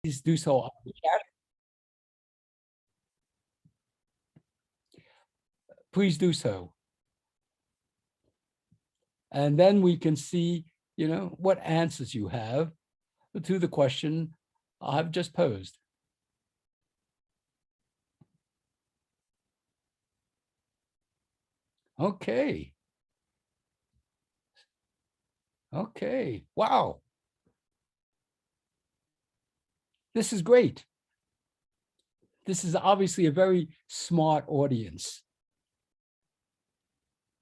Please do so on the chat. Please do so. And then we can see, what answers you have to the question I've just posed. Okay. Okay. Wow. This is great. This is obviously a very smart audience.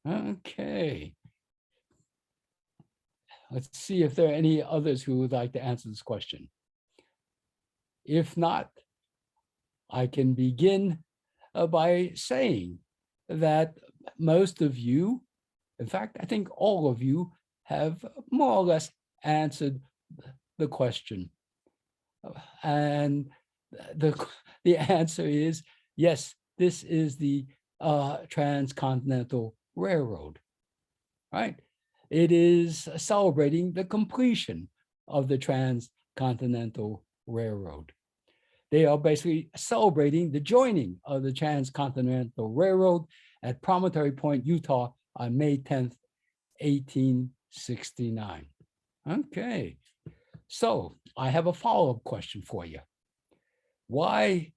Okay. Let's see if there are any others who would like to answer this question. If not, I can begin by saying that most of you, in fact, I think all of you, have more or less answered the question. And the answer is yes, this is the Transcontinental Railroad, right? It is celebrating the completion of the Transcontinental Railroad. They are basically celebrating the joining of the Transcontinental Railroad at Promontory Point, Utah on May 10th, 1869. Okay, so I have a follow-up question for you. Why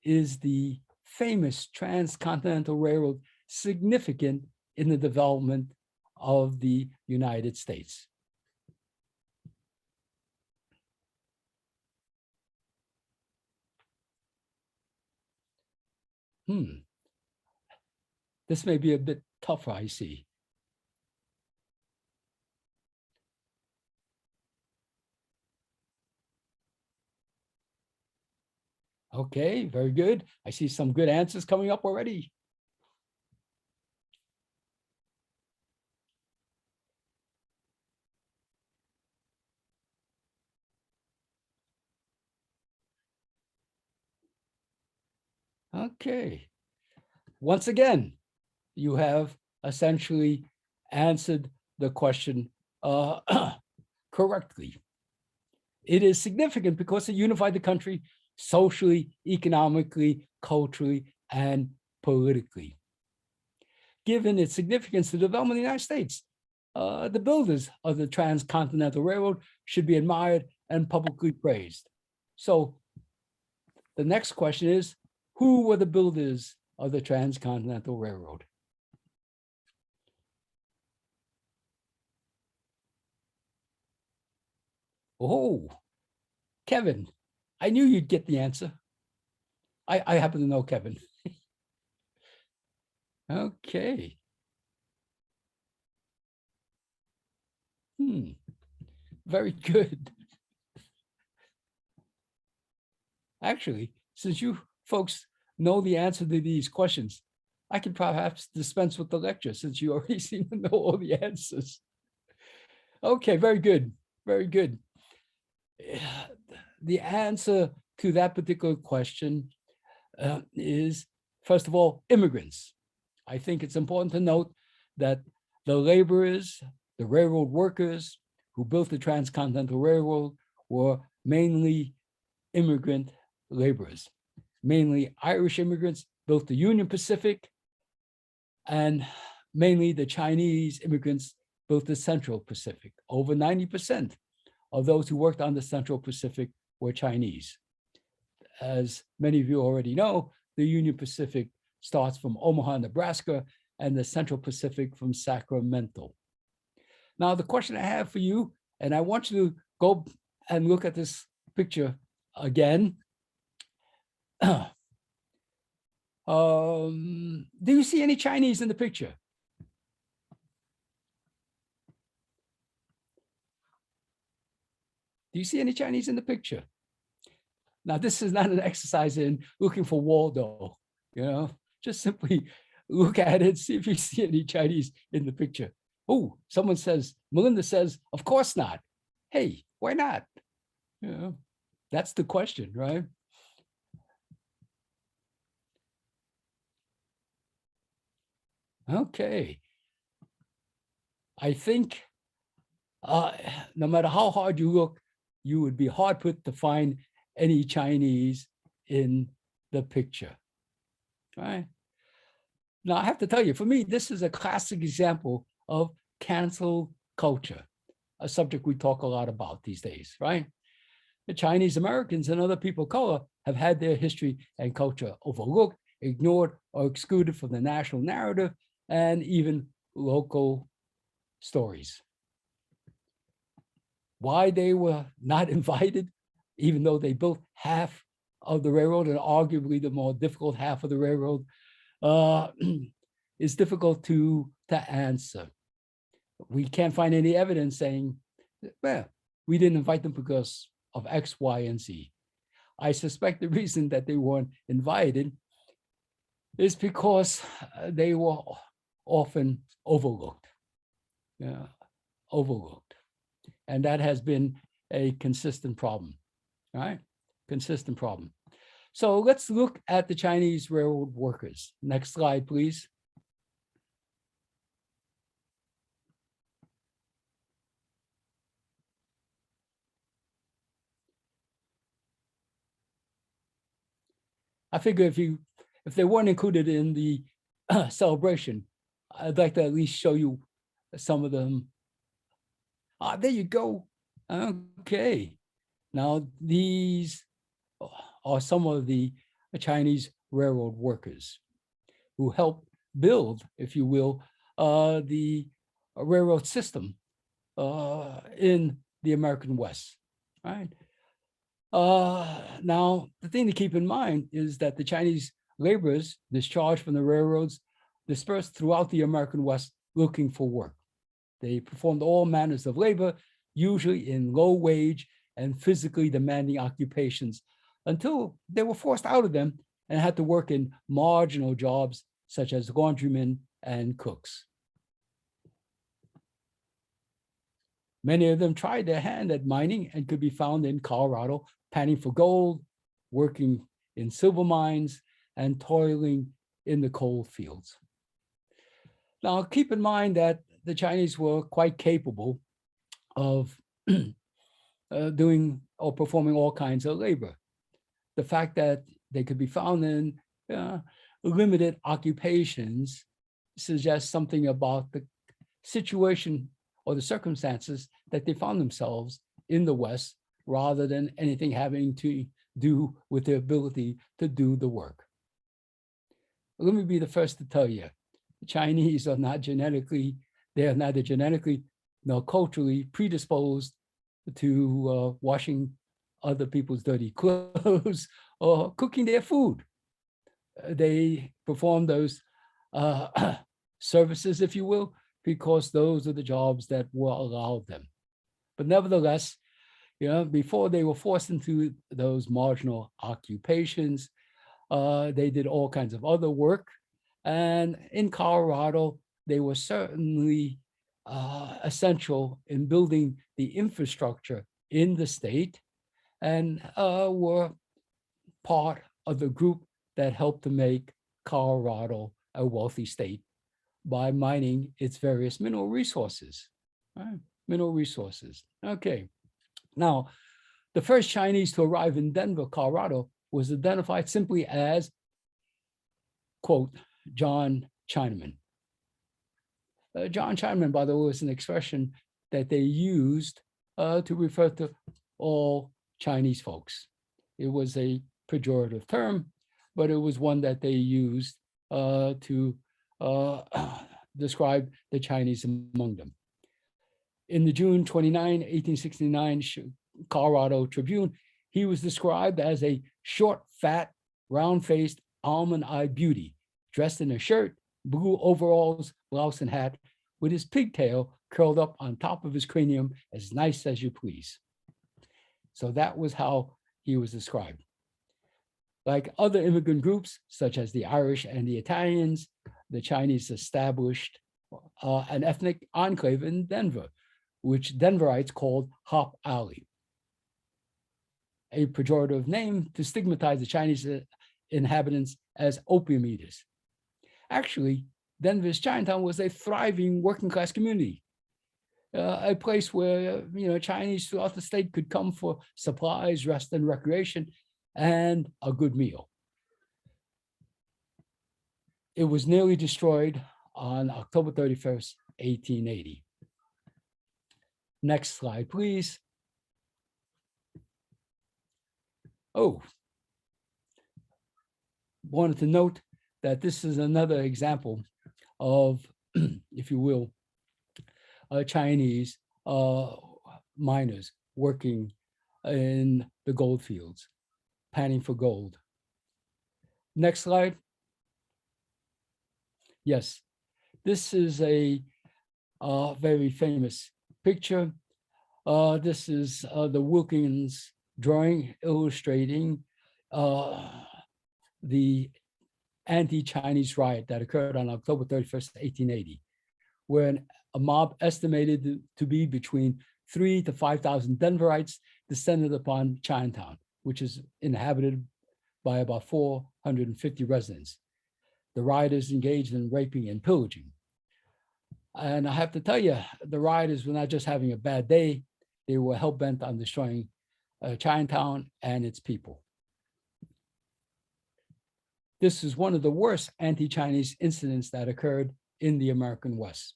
is the famous Transcontinental Railroad significant in the development of the United States? This may be a bit tougher, I see. Okay, very good. I see some good answers coming up already. Okay. Once again, you have essentially answered the question correctly. It is significant because it unified the country socially, economically, culturally, and politically. Given its significance to the development of the United States, the builders of the Transcontinental Railroad should be admired and publicly praised. So the next question is, who were the builders of the Transcontinental Railroad? Oh, Kevin, I knew you'd get the answer. I happen to know Kevin. Okay. Very good. Actually, since you folks know the answer to these questions, I can perhaps dispense with the lecture since you already seem to know all the answers. Okay, very good. Very good. The answer to that particular question is, first of all, immigrants. I think it's important to note that the laborers, the railroad workers who built the Transcontinental Railroad were mainly immigrant laborers, mainly Irish immigrants built the Union Pacific, and mainly the Chinese immigrants built the Central Pacific. Over 90% of those who worked on the Central Pacific were Chinese. As many of you already know, the Union Pacific starts from Omaha, Nebraska, and the Central Pacific from Sacramento. Now, the question I have for you, and I want you to go and look at this picture again. Do you see any Chinese in the picture? Do you see any Chinese in the picture? Now, this is not an exercise in looking for Waldo, just simply look at it, see if you see any Chinese in the picture. Oh, someone says, Melinda says, of course not. Hey, why not? That's the question, right? Okay. I think no matter how hard you look, you would be hard put to find any Chinese in the picture, right? Now, I have to tell you, for me, this is a classic example of cancel culture, a subject we talk a lot about these days, right? The Chinese Americans and other people of color have had their history and culture overlooked, ignored, or excluded from the national narrative and even local stories. Why they were not invited, even though they built half of the railroad and arguably the more difficult half of the railroad, is difficult to answer. We can't find any evidence saying, well, we didn't invite them because of X, Y, and Z. I suspect the reason that they weren't invited is because they were often overlooked, overlooked. And that has been a consistent problem, right? Consistent problem. So let's look at the Chinese railroad workers. Next slide, please. I figure if they weren't included in the celebration, I'd like to at least show you some of them. Ah, there you go. Okay. Now, these are some of the Chinese railroad workers who helped build, if you will, the railroad system in the American West, right? Now, the thing to keep in mind is that the Chinese laborers discharged from the railroads dispersed throughout the American West looking for work. They performed all manners of labor, usually in low-wage and physically demanding occupations, until they were forced out of them and had to work in marginal jobs such as laundrymen and cooks. Many of them tried their hand at mining and could be found in Colorado, panning for gold, working in silver mines, and toiling in the coal fields. Now, keep in mind that the Chinese were quite capable of doing or performing all kinds of labor. The fact that they could be found in limited occupations suggests something about the situation or the circumstances that they found themselves in the West, rather than anything having to do with their ability to do the work. Let me be the first to tell you, the Chinese are not genetically, they are neither genetically nor culturally predisposed to washing other people's dirty clothes or cooking their food. They perform those services, if you will, because those are the jobs that were allowed them. But nevertheless, before they were forced into those marginal occupations, they did all kinds of other work. And in Colorado, they were certainly essential in building the infrastructure in the state, and were part of the group that helped to make Colorado a wealthy state by mining its various mineral resources, right? Mineral resources. Okay. Now, the first Chinese to arrive in Denver, Colorado, was identified simply as, quote, John Chinaman. John Chinaman, by the way, was an expression that they used to refer to all Chinese folks. It was a pejorative term, but it was one that they used to describe the Chinese among them. In the June 29, 1869 Colorado Tribune, he was described as a short, fat, round-faced, almond-eyed beauty, dressed in a shirt, blue overalls, blouse, and hat, with his pigtail curled up on top of his cranium, as nice as you please. So that was how he was described. Like other immigrant groups, such as the Irish and the Italians, the Chinese established an ethnic enclave in Denver, which Denverites called Hop Alley, a pejorative name to stigmatize the Chinese inhabitants as opium eaters. Actually, Denver's Chinatown was a thriving working class community. a place where, Chinese throughout the state could come for supplies, rest and recreation, and a good meal. It was nearly destroyed on October 31st, 1880. Next slide, please. Oh, wanted to note that this is another example of, if you will, Chinese miners working in the gold fields, panning for gold. Next slide. Yes, this is a very famous picture. This is the Wilkins drawing illustrating the anti-Chinese riot that occurred on October 31st, 1880, where a mob estimated to be between 3,000 to 5,000 Denverites descended upon Chinatown, which is inhabited by about 450 residents. The rioters engaged in raping and pillaging. And I have to tell you, the rioters were not just having a bad day, they were hell-bent on destroying Chinatown and its people. This is one of the worst anti-Chinese incidents that occurred in the American West.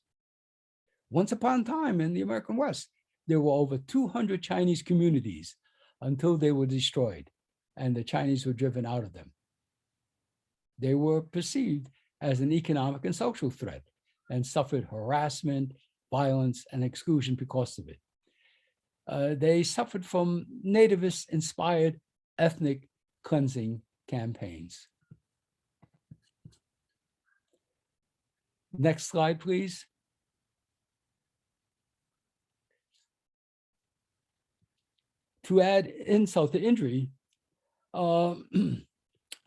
Once upon a time in the American West, there were over 200 Chinese communities until they were destroyed and the Chinese were driven out of them. They were perceived as an economic and social threat and suffered harassment, violence, and exclusion because of it. They suffered from nativist-inspired ethnic cleansing campaigns. Next slide, please. To add insult to injury,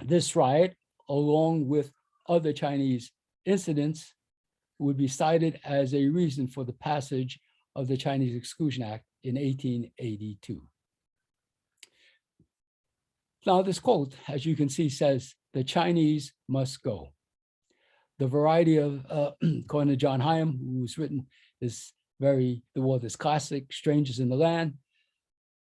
this riot, along with other Chinese incidents, would be cited as a reason for the passage of the Chinese Exclusion Act in 1882. Now, this quote, as you can see, says, "The Chinese must go." The variety of, according to John Hyam, who's written this the world is classic, Strangers in the Land,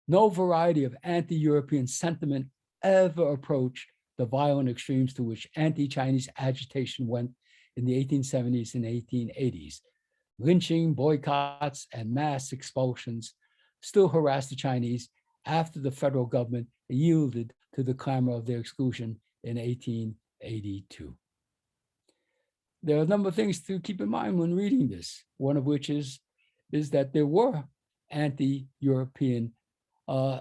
no variety of anti-European sentiment ever approached the violent extremes to which anti-Chinese agitation went in the 1870s and 1880s. Lynching, boycotts, and mass expulsions still harassed the Chinese after the federal government yielded to the clamor of their exclusion in 1882. There are a number of things to keep in mind when reading this, one of which is that there were anti-European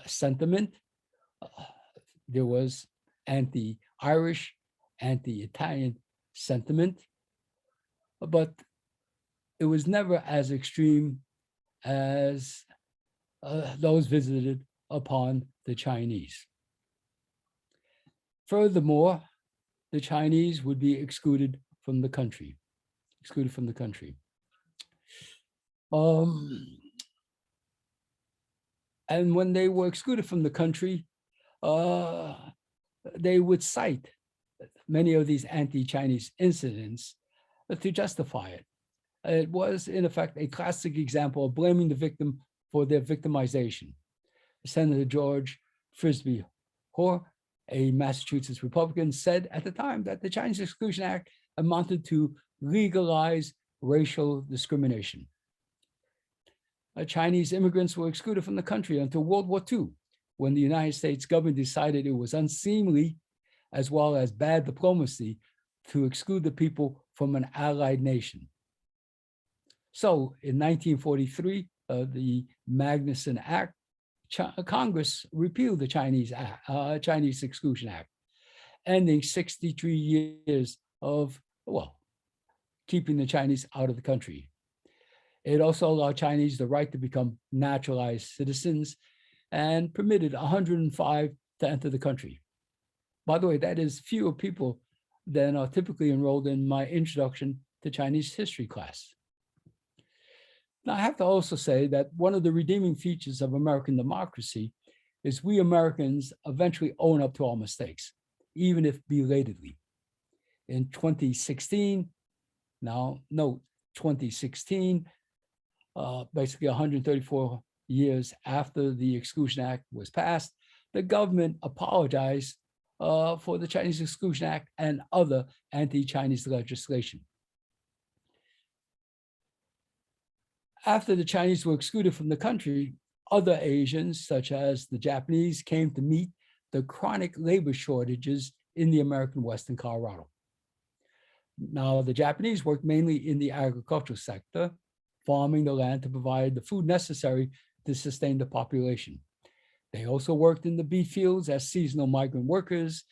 sentiment. There was anti-Irish, anti-Italian sentiment, but it was never as extreme as those visited upon the Chinese. Furthermore, the Chinese would be excluded from the country, and when they were excluded from the country, they would cite many of these anti-Chinese incidents to justify it. It was, in effect, a classic example of blaming the victim for their victimization. Senator George Frisbee Hoare, a Massachusetts Republican, said at the time that the Chinese Exclusion Act amounted to legalized racial discrimination. Chinese immigrants were excluded from the country until World War II, when the United States government decided it was unseemly, as well as bad diplomacy, to exclude the people from an allied nation. So in 1943, the Magnuson Act, Congress repealed the Chinese Exclusion Act, ending 63 years of, keeping the Chinese out of the country. It also allowed Chinese the right to become naturalized citizens and permitted 105 to enter the country. By the way, that is fewer people than are typically enrolled in my introduction to Chinese history class. Now, I have to also say that one of the redeeming features of American democracy is we Americans eventually own up to our mistakes, even if belatedly. In 2016, now note 2016, basically 134 years after the Exclusion Act was passed, the government apologized for the Chinese Exclusion Act and other anti-Chinese legislation. After the Chinese were excluded from the country, other Asians, such as the Japanese, came to meet the chronic labor shortages in the American West and Colorado. Now, the Japanese worked mainly in the agricultural sector, farming the land to provide the food necessary to sustain the population. They also worked in the beet fields as seasonal migrant workers.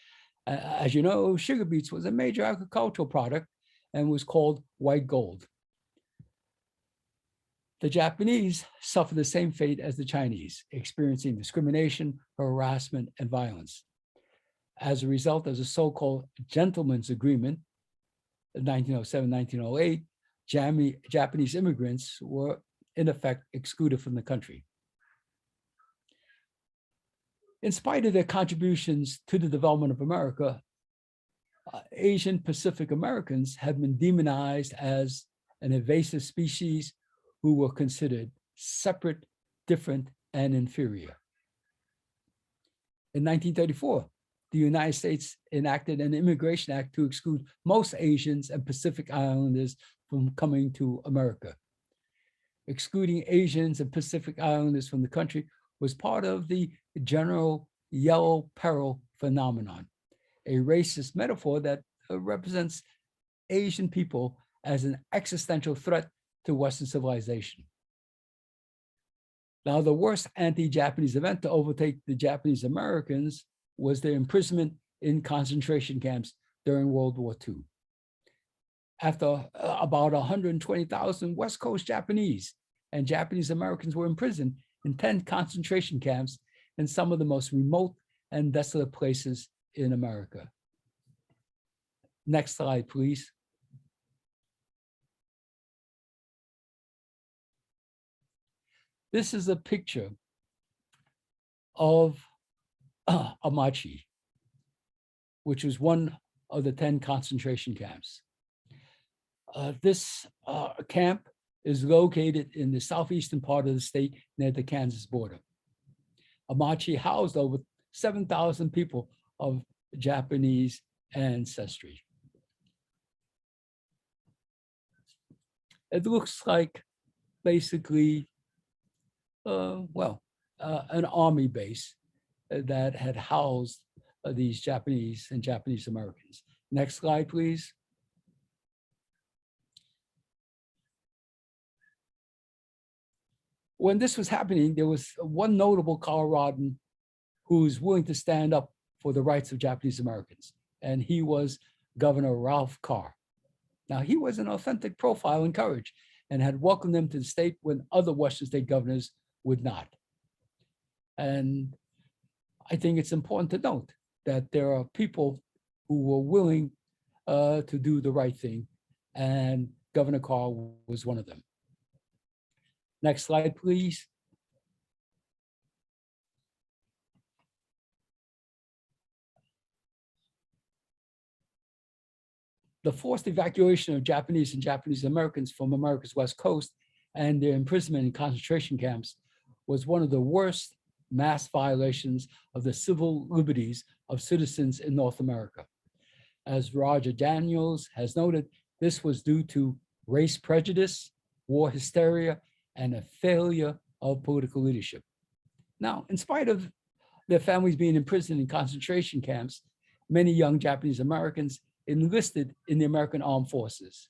As you know, sugar beets was a major agricultural product and was called white gold. The Japanese suffered the same fate as the Chinese, experiencing discrimination, harassment, and violence. As a result of the so-called Gentleman's Agreement, in 1907-1908, Japanese immigrants were, in effect, excluded from the country. In spite of their contributions to the development of America, Asian Pacific Americans have been demonized as an invasive species who were considered separate, different, and inferior. In 1934, the United States enacted an Immigration Act to exclude most Asians and Pacific Islanders from coming to America. Excluding Asians and Pacific Islanders from the country was part of the general yellow peril phenomenon, a racist metaphor that represents Asian people as an existential threat to Western civilization. Now, the worst anti-Japanese event to overtake the Japanese Americans was their imprisonment in concentration camps during World War II. After about 120,000 West Coast Japanese and Japanese Americans were imprisoned in 10 concentration camps in some of the most remote and desolate places in America. Next slide, please. This is a picture of Amachi, which was one of the 10 concentration camps. This camp is located in the southeastern part of the state near the Kansas border. Amachi housed over 7,000 people of Japanese ancestry. It looks like basically, an army base that had housed these Japanese and Japanese Americans. Next slide, please. When this was happening, there was one notable Coloradan who was willing to stand up for the rights of Japanese Americans, and he was Governor Ralph Carr. Now, he was an authentic profile in courage and had welcomed them to the state when other Western state governors would not. And I think it's important to note that there are people who were willing to do the right thing, and Governor Carr was one of them. Next slide, please. The forced evacuation of Japanese and Japanese Americans from America's West Coast and their imprisonment in concentration camps was one of the worst mass violations of the civil liberties of citizens in North America. As Roger Daniels has noted, this was due to race prejudice, war hysteria, and a failure of political leadership. Now, in spite of their families being imprisoned in concentration camps, many young Japanese Americans enlisted in the American Armed Forces.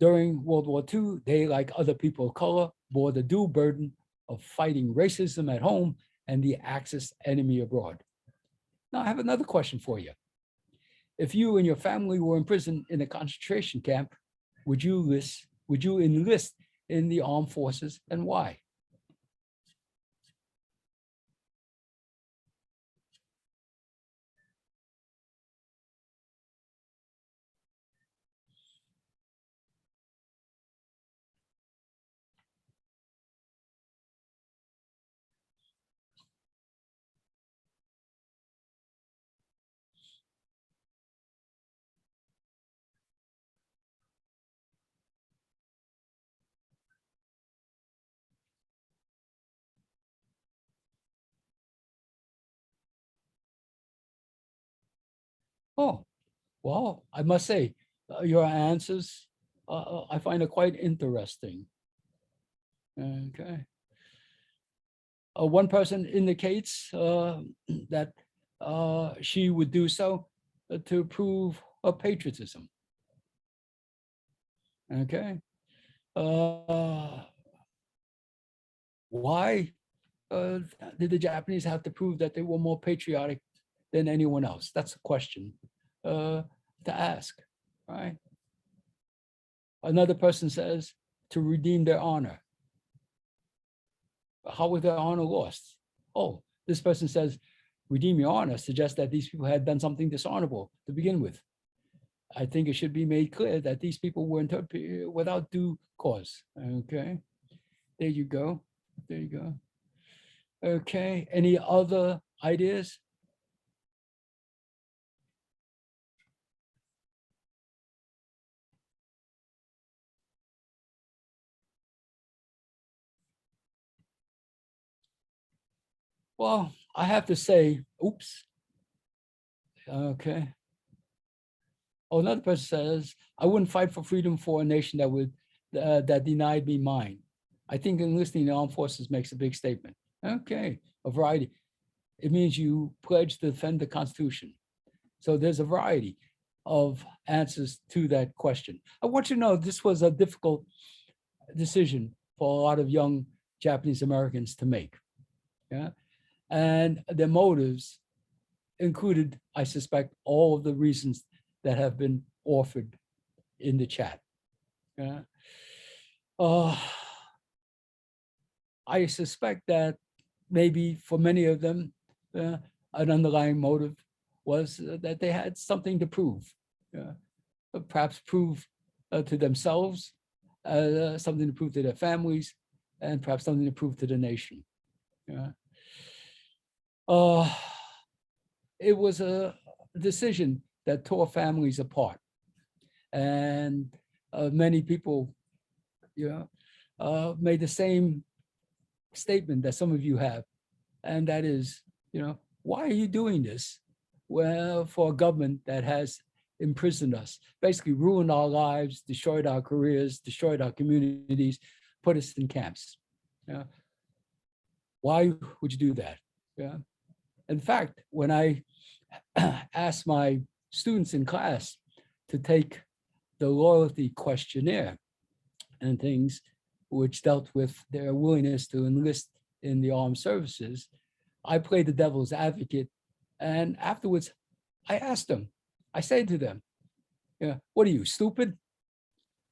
During World War II, they, like other people of color, bore the dual burden of fighting racism at home and the Axis enemy abroad. Now, I have another question for you. If you and your family were imprisoned in a concentration camp, would you enlist in the armed forces, and why? Oh, well, I must say, your answers, I find it quite interesting. Okay. One person indicates that she would do so to prove her patriotism. Okay. Why did the Japanese have to prove that they were more patriotic than anyone else? That's a question to ask, right? Another person says to redeem their honor. How was their honor lost? Oh, this person says redeem your honor suggests that these people had done something dishonorable to begin with. I think it should be made clear that these people were interpreted without due cause. Okay, there you go. There you go. Okay, any other ideas? Well, I have to say, oops. Okay. Oh, another person says, I wouldn't fight for freedom for a nation that denied me mine. I think enlisting the armed forces makes a big statement. Okay, a variety. It means you pledge to defend the Constitution. So there's a variety of answers to that question. I want you to know this was a difficult decision for a lot of young Japanese Americans to make. Yeah. And their motives included, I suspect, all of the reasons that have been offered in the chat. Yeah. I suspect that maybe for many of them, an underlying motive was that they had something to prove, perhaps prove to themselves, something to prove to their families, and perhaps something to prove to the nation. It was a decision that tore families apart, and many people, made the same statement that some of you have, and that is, why are you doing this? Well, for a government that has imprisoned us, basically ruined our lives, destroyed our careers, destroyed our communities, put us in camps. Why would you do that? Yeah. In fact, when I asked my students in class to take the loyalty questionnaire and things which dealt with their willingness to enlist in the armed services, I played the devil's advocate. And afterwards, I asked them, I said to them, what are you, stupid?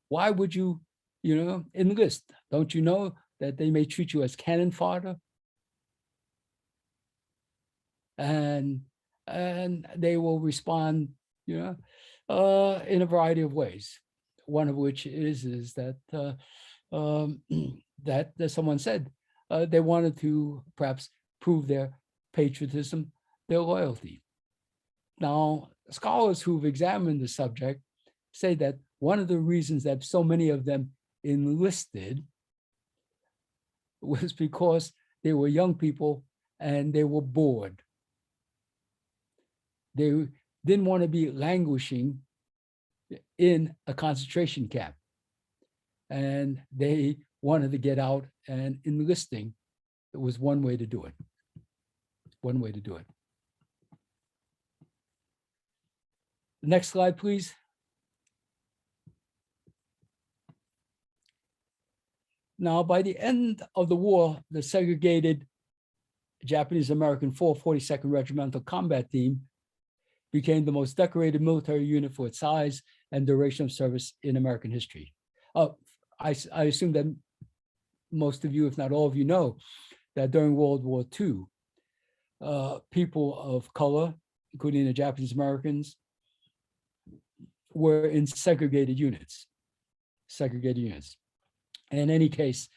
Why would you, enlist? Don't you know that they may treat you as cannon fodder? And they will respond, in a variety of ways. One of which is that that someone said they wanted to perhaps prove their patriotism, their loyalty. Now, scholars who've examined the subject say that one of the reasons that so many of them enlisted was because they were young people and they were bored. They didn't want to be languishing in a concentration camp. And they wanted to get out, and enlisting, it was one way to do it. One way to do it. Next slide, please. Now, by the end of the war, the segregated Japanese American 442nd Regimental Combat Team became the most decorated military unit for its size and duration of service in American history. I assume that most of you, if not all of you, know that during World War II, people of color, including the Japanese Americans, were in segregated units. In any case,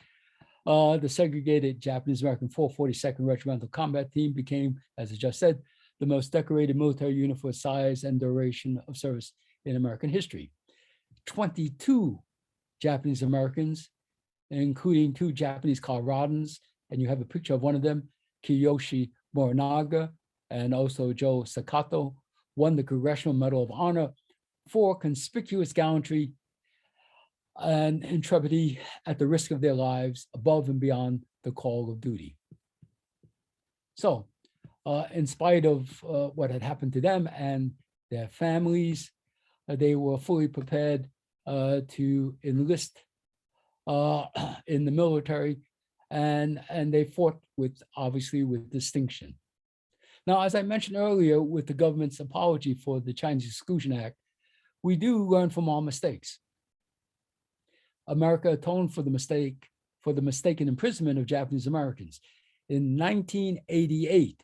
the segregated Japanese American 442nd Regimental Combat Team became, as I just said, the most decorated military unit for size and duration of service in American history. 22 Japanese Americans, including 2 Japanese Coloradans, and you have a picture of one of them, Kiyoshi Morinaga, and also Joe Sakato, won the Congressional Medal of Honor for conspicuous gallantry and intrepidity at the risk of their lives above and beyond the call of duty. So, in spite of what had happened to them and their families, they were fully prepared to enlist in the military, and they fought obviously with distinction. Now, as I mentioned earlier, with the government's apology for the Chinese Exclusion Act, we do learn from our mistakes. America atoned for the mistaken imprisonment of Japanese Americans. In 1988,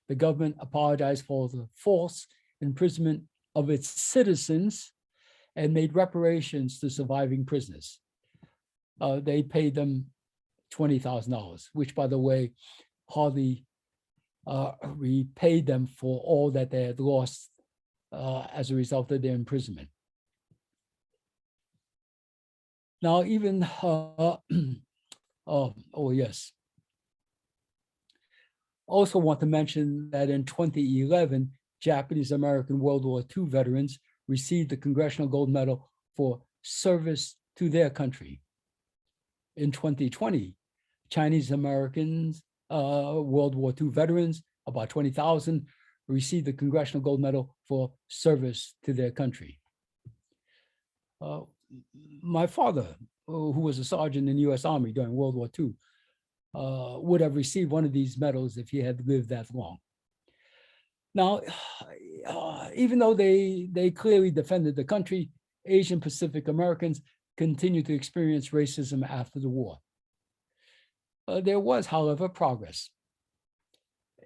the government apologized for the false imprisonment of its citizens and made reparations to surviving prisoners. They paid them $20,000, which, by the way, hardly repaid them for all that they had lost as a result of their imprisonment. Now, even, oh yes. Also want to mention that in 2011, Japanese American World War II veterans received the Congressional Gold Medal for service to their country. In 2020, Chinese Americans, World War II veterans, about 20,000, received the Congressional Gold Medal for service to their country. My father, who was a sergeant in the US Army during World War II, would have received one of these medals if he had lived that long. Now, even though they clearly defended the country, Asian Pacific Americans continued to experience racism after the war. There was, however, progress.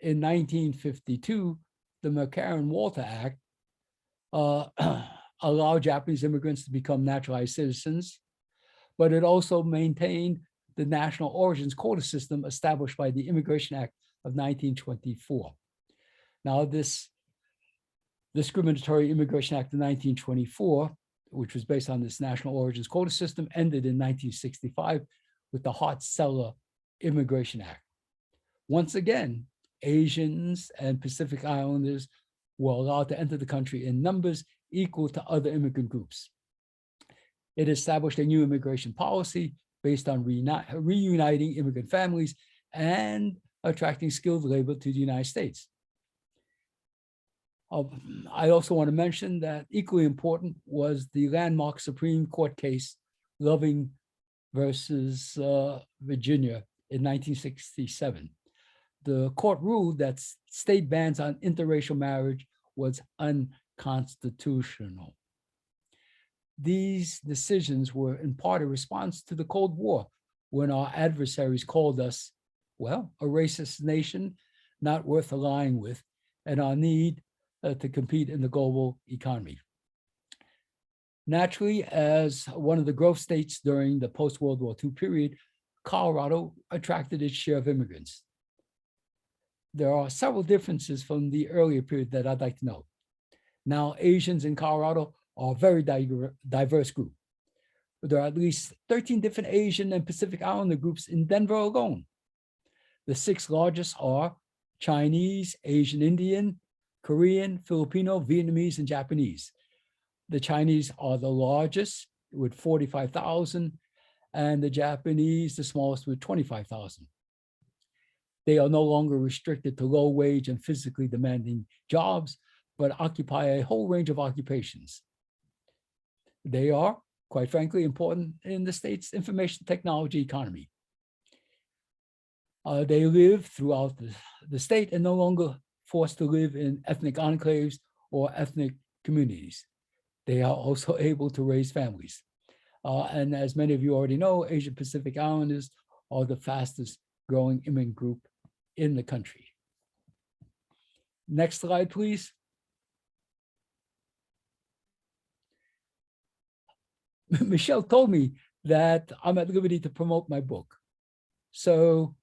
In 1952, the McCarran-Walter Act allowed Japanese immigrants to become naturalized citizens, but it also maintained the national origins quota system established by the Immigration Act of 1924. Now, this discriminatory Immigration Act of 1924, which was based on this national origins quota system, ended in 1965 with the Hart-Celler Immigration Act. Once again, Asians and Pacific Islanders were allowed to enter the country in numbers equal to other immigrant groups. It established a new immigration policy based on reuniting immigrant families and attracting skilled labor to the United States. I also want to mention that equally important was the landmark Supreme Court case, Loving versus Virginia in 1967. The court ruled that state bans on interracial marriage was unconstitutional. These decisions were in part a response to the Cold War, when our adversaries called us, well, a racist nation not worth allying with, and our need to compete in the global economy. Naturally, as one of the growth states during the post-World War II period, Colorado attracted its share of immigrants. There are several differences from the earlier period that I'd like to note. Now, Asians in Colorado are a very diverse group. There are at least 13 different Asian and Pacific Islander groups in Denver alone. The 6 largest are Chinese, Asian Indian, Korean, Filipino, Vietnamese, and Japanese. The Chinese are the largest with 45,000, and the Japanese, the smallest, with 25,000. They are no longer restricted to low wage and physically demanding jobs, but occupy a whole range of occupations. They are, quite frankly, important in the state's information technology economy. They live throughout the state and no longer forced to live in ethnic enclaves or ethnic communities. They are also able to raise families. And as many of you already know, Asian Pacific Islanders are the fastest growing immigrant group in the country. Next slide, please. Michelle told me that I'm at liberty to promote my book. So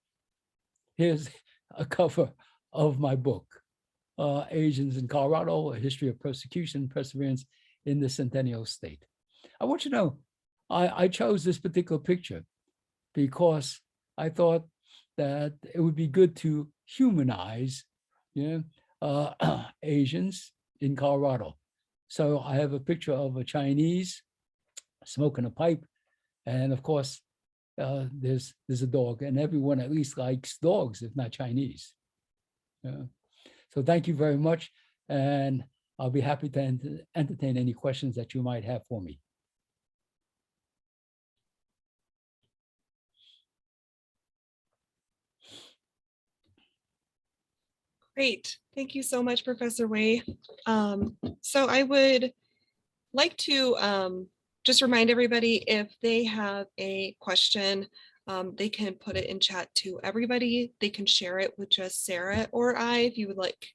here's a cover of my book, Asians in Colorado, A History of Persecution and Perseverance in the Centennial State. I want you to know, I chose this particular picture because I thought that it would be good to humanize Asians in Colorado. So I have a picture of a Chinese smoking a pipe, and of course, there's a dog, and everyone at least likes dogs, if not Chinese. So thank you very much, and I'll be happy to entertain any questions that you might have for me. Great. Thank you so much, Professor Wei. So I would like to just remind everybody, if they have a question, they can put it in chat to everybody. They can share it with just Sarah or I if you would like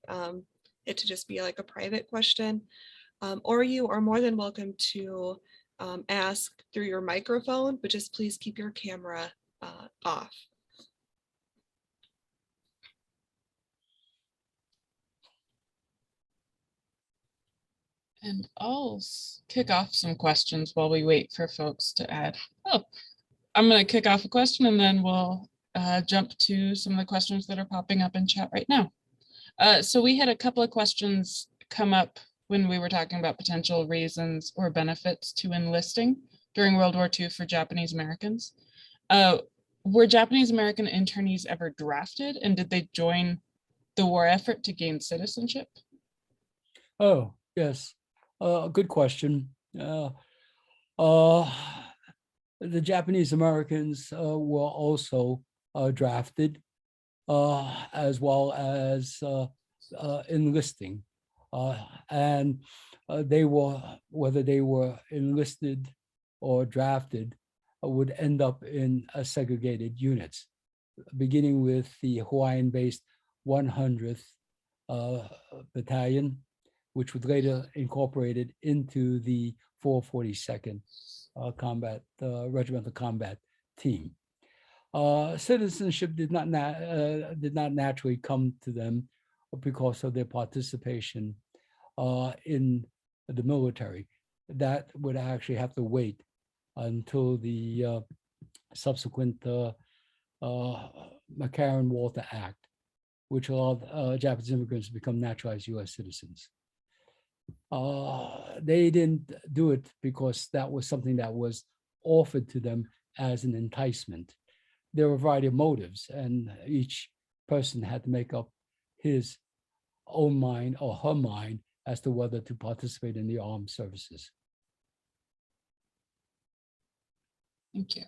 it to just be like a private question. Or you are more than welcome to ask through your microphone, but just please keep your camera off. And I'll kick off some questions while we wait for folks to add. Oh, I'm going to kick off a question and then we'll jump to some of the questions that are popping up in chat right now. So we had a couple of questions come up when we were talking about potential reasons or benefits to enlisting during World War II for Japanese Americans. Were Japanese American internees ever drafted, and did they join the war effort to gain citizenship? Oh, yes. Good question. The Japanese Americans were also drafted, as well as enlisting. And they were, whether they were enlisted or drafted, would end up in segregated units, beginning with the Hawaiian-based 100th Battalion, which was later incorporated into the 442nd Regimental Combat Team. Citizenship did not naturally come to them because of their participation in the military. That would actually have to wait until the subsequent McCarran-Walter Act, which allowed Japanese immigrants to become naturalized U.S. citizens. They didn't do it because that was something that was offered to them as an enticement. There were a variety of motives, and each person had to make up his own mind or her mind as to whether to participate in the armed services. Thank you.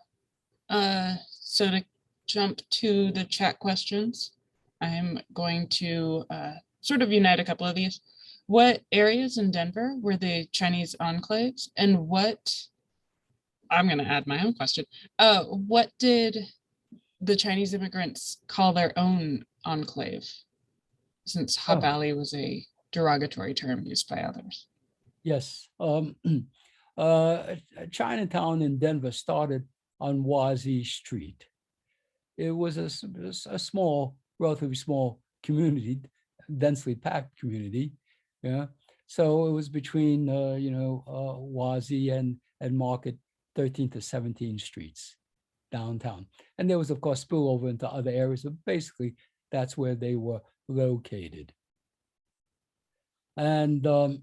So to jump to the chat questions, I'm going to sort of unite a couple of these. What areas in Denver were the Chinese enclaves, and what, I'm going to add my own question, what did the Chinese immigrants call their own enclave, since Hub Valley was a derogatory term used by others? Yes. Chinatown in Denver started on Wazee Street. It was a small, relatively small community, densely packed community. Yeah. So it was between, Wazee and Market 13th to 17th streets downtown. And there was, of course, spillover into other areas, but basically that's where they were located. And what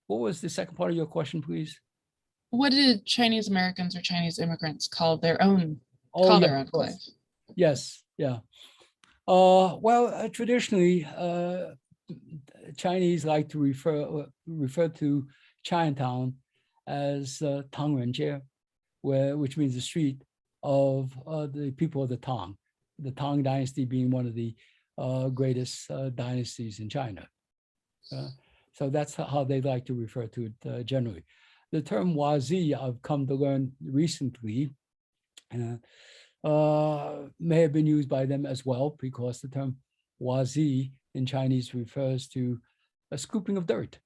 was the second part of your question, please? What did Chinese Americans or Chinese immigrants call their own, their enclave? Yes, yeah. Traditionally, Chinese like to refer to Chinatown as Tangrenjie, which means the street of the people of the Tang Dynasty being one of the greatest dynasties in China. So that's how they like to refer to it generally. The term Wazee, I've come to learn recently, may have been used by them as well, because the term Wazee in Chinese refers to a scooping of dirt.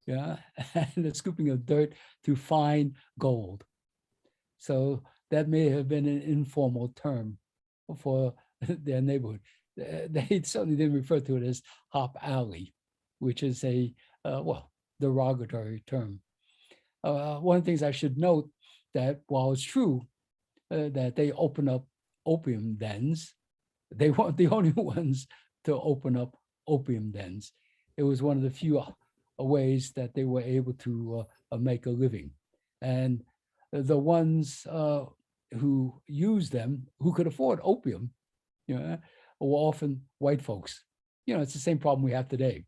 Yeah, and the scooping of dirt to find gold. So that may have been an informal term for their neighborhood. They certainly didn't refer to it as Hop Alley, which is a, derogatory term. One of the things I should note that while it's true that they open up opium dens, they weren't the only ones to open up opium dens. It was one of the few ways that they were able to make a living. And the ones who used them, who could afford opium, were often white folks. It's the same problem we have today.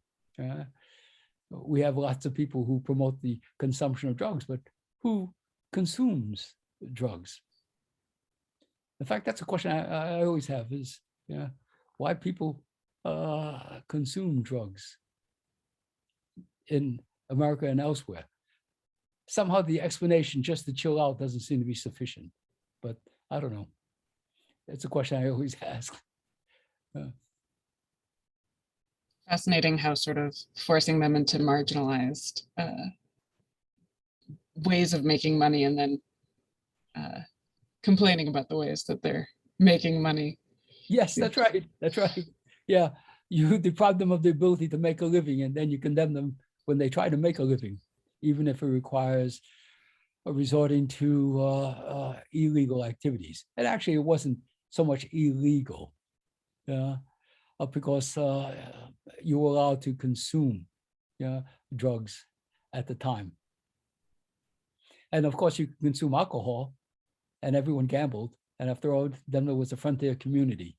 We have lots of people who promote the consumption of drugs, but who consumes drugs? In fact, that's a question I always have is, why people consume drugs in America and elsewhere. Somehow the explanation just to chill out doesn't seem to be sufficient, but I don't know. It's a question I always ask. Fascinating how sort of forcing them into marginalized ways of making money and then complaining about the ways that they're making money. Yes, that's right. That's right. Yeah, you deprive them of the ability to make a living, and then you condemn them when they try to make a living, even if it requires resorting to illegal activities. And actually, it wasn't so much illegal, because you were allowed to consume drugs at the time. And of course, you could consume alcohol, and everyone gambled. And after all, then there was a frontier community.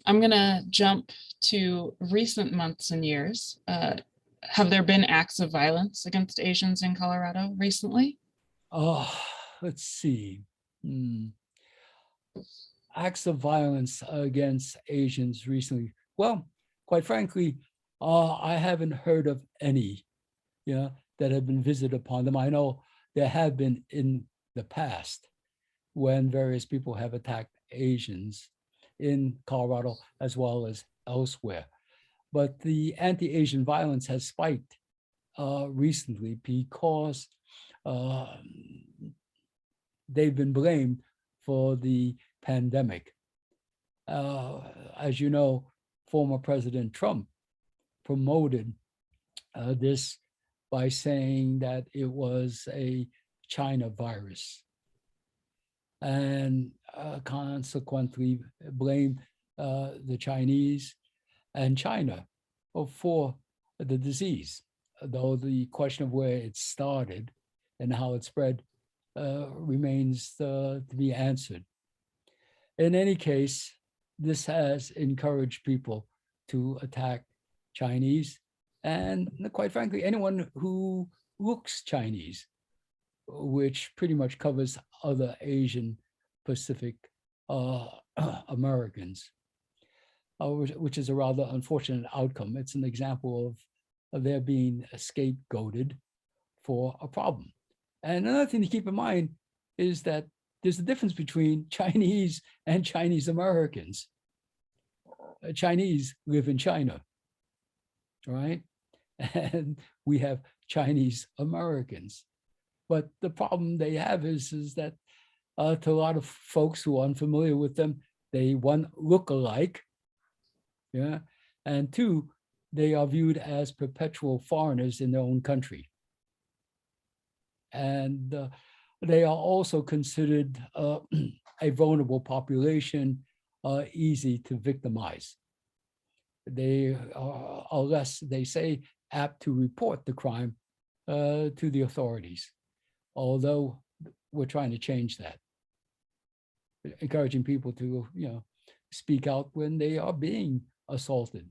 I'm going to jump to recent months and years. Have there been acts of violence against Asians in Colorado recently? Let's see. Acts of violence against Asians recently. Well, quite frankly, I haven't heard of any, that have been visited upon them. I know there have been in the past when various people have attacked Asians in Colorado as well as elsewhere. But the anti-Asian violence has spiked recently because they've been blamed for the pandemic. As you know, former President Trump promoted this by saying that it was a China virus, and consequently blamed the Chinese and China for the disease, though the question of where it started and how it spread remains to be answered. In any case, this has encouraged people to attack Chinese and, quite frankly, anyone who looks Chinese, which pretty much covers other Asian Pacific Americans, which is a rather unfortunate outcome. It's an example of their being scapegoated for a problem. And another thing to keep in mind is that there's a difference between Chinese and Chinese Americans. Chinese live in China, right? And we have Chinese Americans. But the problem they have is that to a lot of folks who are unfamiliar with them, they, one, look alike, and two, they are viewed as perpetual foreigners in their own country. And they are also considered a vulnerable population, easy to victimize. They are less, they say, apt to report the crime to the authorities, although we're trying to change that, encouraging people to, speak out when they are being assaulted.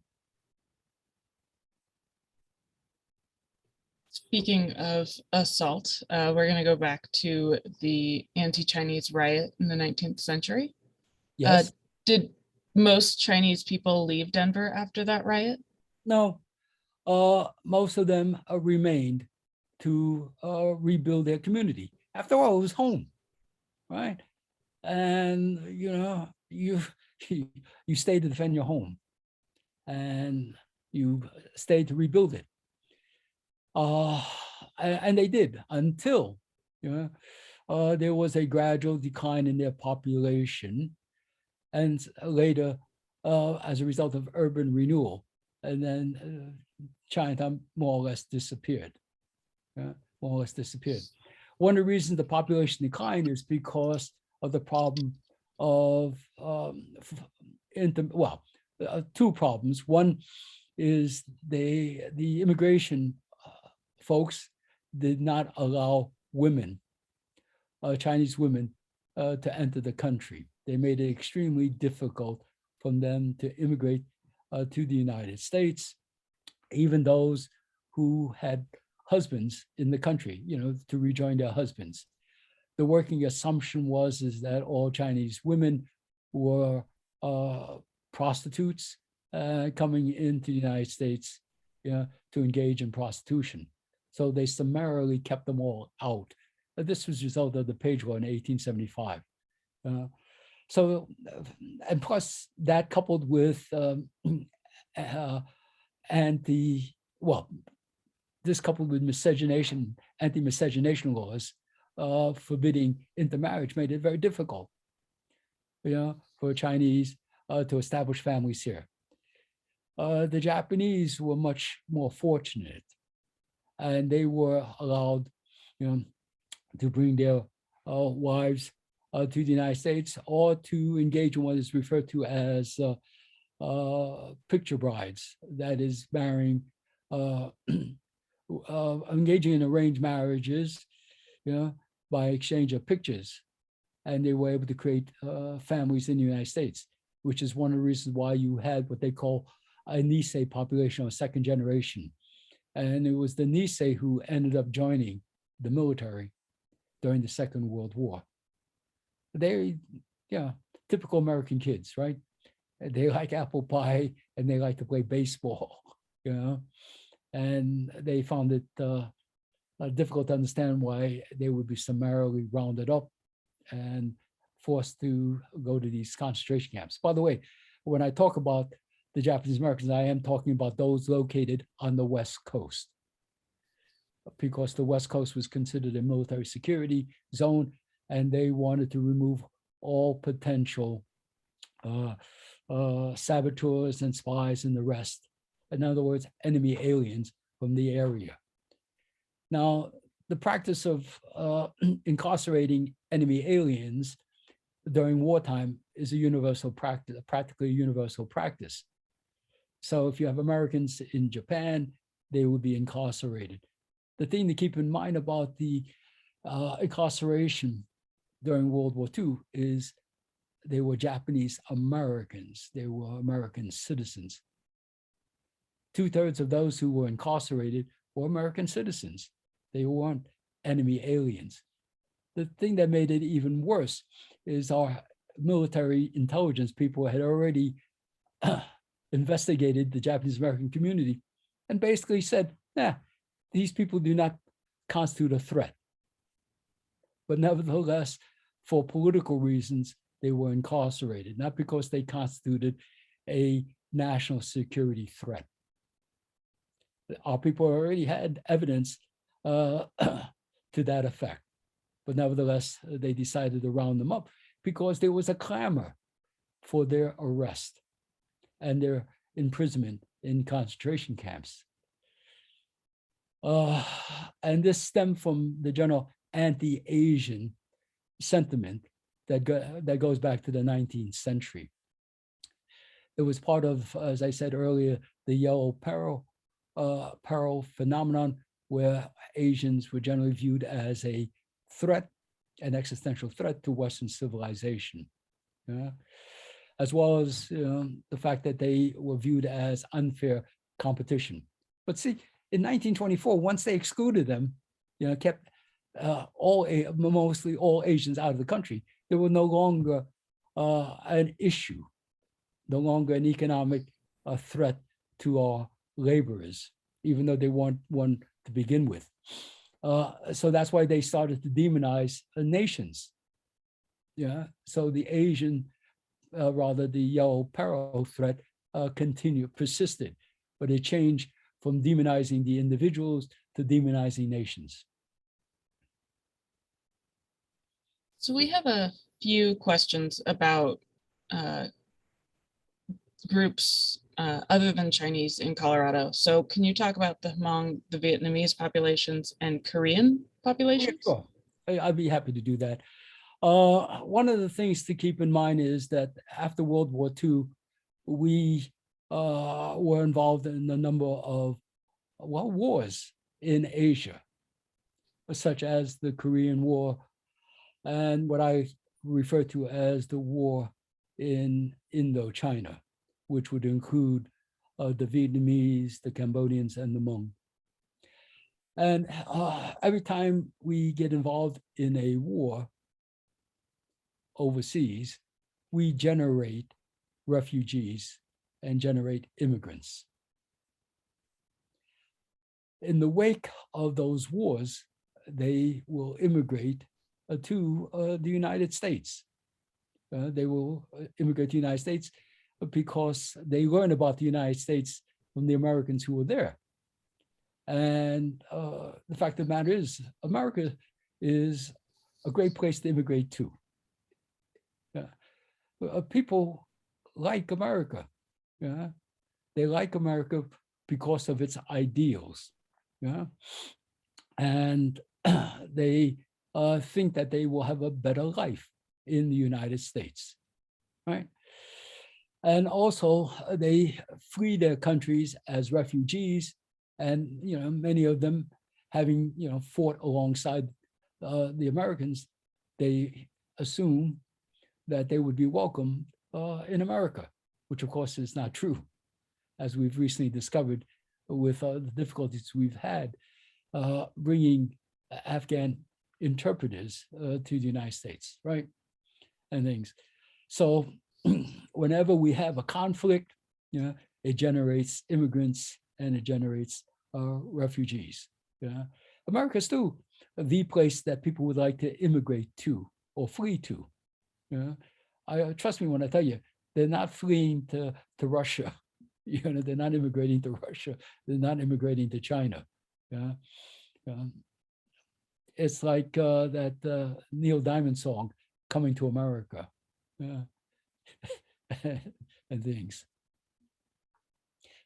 Speaking of assault, we're going to go back to the anti-Chinese riot in the 19th century. Yes. Did most Chinese people leave Denver after that riot? No, most of them remained to rebuild their community. After all, it was home, right? And you stayed to defend your home, and you stayed to rebuild it. And they did until there was a gradual decline in their population, and later as a result of urban renewal, and then Chinatown more or less disappeared. One of the reasons the population declined is because of the problem of two problems. One is the immigration folks did not allow women, Chinese women, to enter the country. They made it extremely difficult for them to immigrate to the United States, even those who had husbands in the country, to rejoin their husbands. The working assumption is that all Chinese women were prostitutes coming into the United States to engage in prostitution. So they summarily kept them all out. This was a result of the Page Law in 1875. And plus that coupled with this coupled with miscegenation, anti-miscegenation laws forbidding intermarriage made it very difficult, for Chinese to establish families here. The Japanese were much more fortunate, and they were allowed, to bring their wives to the United States or to engage in what is referred to as picture brides, that is marrying, engaging in arranged marriages, by exchange of pictures. And they were able to create families in the United States, which is one of the reasons why you had what they call a Nisei population, or second generation. And it was the Nisei who ended up joining the military during the Second World War. They, typical American kids, right? They like apple pie and they like to play baseball, and they found it difficult to understand why they would be summarily rounded up and forced to go to these concentration camps. By the way, when I talk about the Japanese Americans, I am talking about those located on the West Coast, because the West Coast was considered a military security zone, and they wanted to remove all potential saboteurs and spies and the rest. In other words, enemy aliens from the area. Now, the practice of incarcerating enemy aliens during wartime is a universal practice, practically a universal practice. So if you have Americans in Japan, they would be incarcerated. The thing to keep in mind about the incarceration during World War II is they were Japanese Americans. They were American citizens. 2/3 of those who were incarcerated were American citizens. They weren't enemy aliens. The thing that made it even worse is our military intelligence people had already investigated the Japanese American community and basically said, these people do not constitute a threat. But nevertheless, for political reasons, they were incarcerated, not because they constituted a national security threat. Our people already had evidence to that effect, but nevertheless, they decided to round them up because there was a clamor for their arrest and their imprisonment in concentration camps. And this stemmed from the general anti-Asian sentiment that goes back to the 19th century. It was part of, as I said earlier, the yellow peril phenomenon, where Asians were generally viewed as a threat, an existential threat to Western civilization, as well as the fact that they were viewed as unfair competition. But see, in 1924, once they excluded them, kept mostly all Asians out of the country, there were no longer an issue, no longer an economic threat to our laborers, even though they weren't one to begin with. So that's why they started to demonize nations. So the Asian, the yellow peril threat persisted, but it changed from demonizing the individuals to demonizing nations. So we have a few questions about groups other than Chinese in Colorado. So can you talk about the Hmong, the Vietnamese populations and Korean populations? Sure. I'd be happy to do that. One of the things to keep in mind is that after World War II, we were involved in a number of wars in Asia, such as the Korean War and what I refer to as the war in Indochina, which would include the Vietnamese, the Cambodians, and the Hmong. And every time we get involved in a war overseas, we generate refugees and generate immigrants. In the wake of those wars, they will immigrate to the United States. They will immigrate to the United States because they learn about the United States from the Americans who were there. And the fact of the matter is, America is a great place to immigrate to. People like America. They like America because of its ideals. And they think that they will have a better life in the United States, right? And also they flee their countries as refugees, and many of them having fought alongside the Americans, they assume that they would be welcome in America, which of course is not true, as we've recently discovered with the difficulties we've had bringing Afghan interpreters to the United States, right? And things. So whenever we have a conflict, it generates immigrants and it generates refugees. America is still the place that people would like to immigrate to or flee to. Trust me when I tell you, they're not fleeing to Russia. They're not immigrating to Russia. They're not immigrating to China. It's like that Neil Diamond song, "Coming to America," and things.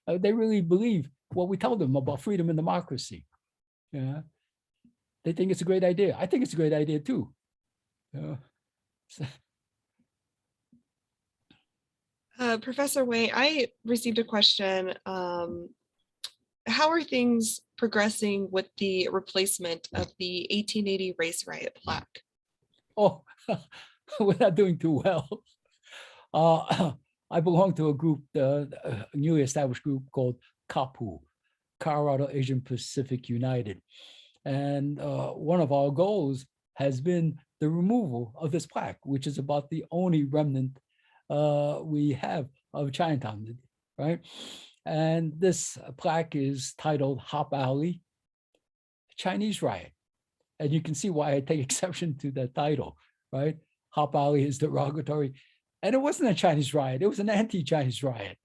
They really believe what we tell them about freedom and democracy. They think it's a great idea. I think it's a great idea too. Professor Wei, I received a question. How are things progressing with the replacement of the 1880 race riot plaque? Oh, we're not doing too well. I belong to a group, a newly established group called CAPU, Colorado Asian Pacific United. And one of our goals has been the removal of this plaque, which is about the only remnant we have of Chinatown, right? And this plaque is titled Hop Alley, Chinese Riot. And you can see why I take exception to that title, right? Hop Alley is derogatory. And it wasn't a Chinese riot, it was an anti-Chinese riot.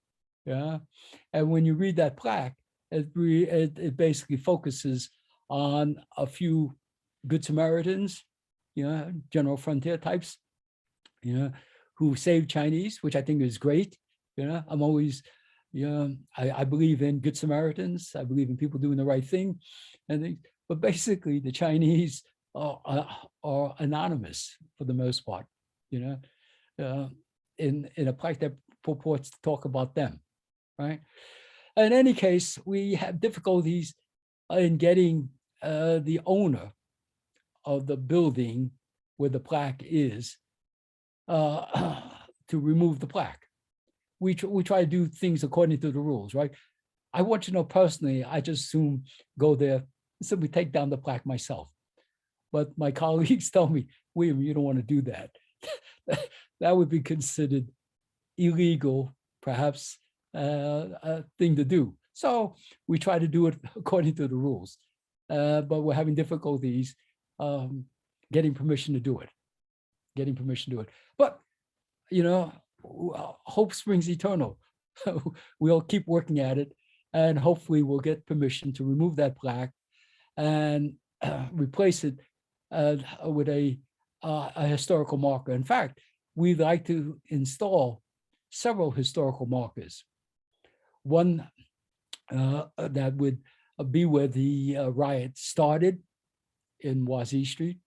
And when you read that plaque, it basically focuses on a few Good Samaritans, general frontier types, who saved Chinese, which I think is great. I'm always, I believe in Good Samaritans. I believe in people doing the right thing. But basically the Chinese are anonymous for the most part, in a plaque that purports to talk about them, right? In any case, we have difficulties in getting the owner of the building where the plaque is to remove the plaque. We try to do things according to the rules, right? I want you to know personally, I just soon go there and simply take down the plaque myself. But my colleagues tell me, William, you don't want to do that. That would be considered illegal, perhaps a thing to do. So we try to do it according to the rules, but we're having difficulties getting permission to do it. But, hope springs eternal. We'll keep working at it, and hopefully we'll get permission to remove that plaque and replace it with a historical marker. In fact, we'd like to install several historical markers. One that would be where the riot started in Wazee Street.